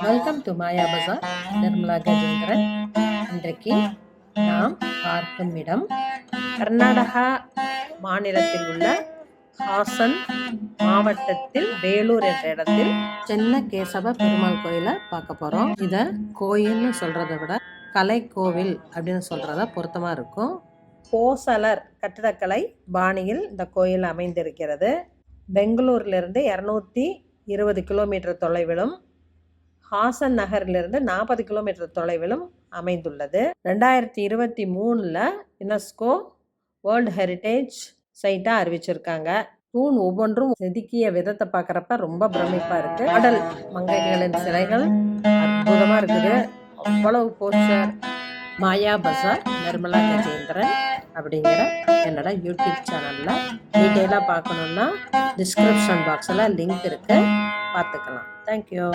Welcome to மாயா பஜார். நிர்மலா கஜேந்திரன். இன்றைக்கு நாம் பார்க்கும் இடம் கர்நாடகா மாநிலத்தில் உள்ள ஹாசன் மாவட்டத்தில் வேலூர் என்ற இடத்தில் சின்ன கேசவ பெருமாள் கோயிலை பார்க்க போகிறோம். இதை கோயில்னு சொல்கிறத விட கலை கோவில் அப்படின்னு சொல்கிறதா பொருத்தமாக இருக்கும். ஹோசலர் கட்டிடக்கலை பாணியில் இந்த கோயில் அமைந்திருக்கிறது. பெங்களூரிலிருந்து 220 கிலோமீட்டர் தொலைவிலும் ஹாசன் நகரிலிருந்து 40 கிலோமீட்டர் தொலைவிலும் அமைந்துள்ளது. 2023 யுனெஸ்கோ வேர்ல்டு ஹெரிட்டேஜ் சைட்டாக அறிவிச்சிருக்காங்க. தூண் ஒவ்வொன்றும் செதுக்கிய விதத்தை பார்க்குறப்ப ரொம்ப பிரமிப்பாக இருக்குது. ஆடல் மங்கைகளின் சிலைகள் அற்புதமாக இருக்குது. அவ்வளவு போஸ்டர். மாயா பஜார் நிர்மலா கஜேந்திரன் அப்படிங்கிற என்னோட யூடியூப் சேனலில் டீட்டெயிலாக பார்க்கணுன்னா டிஸ்கிரிப்ஷன் பாக்ஸில் லிங்க் இருக்குது, பார்த்துக்கலாம். தேங்க்யூ.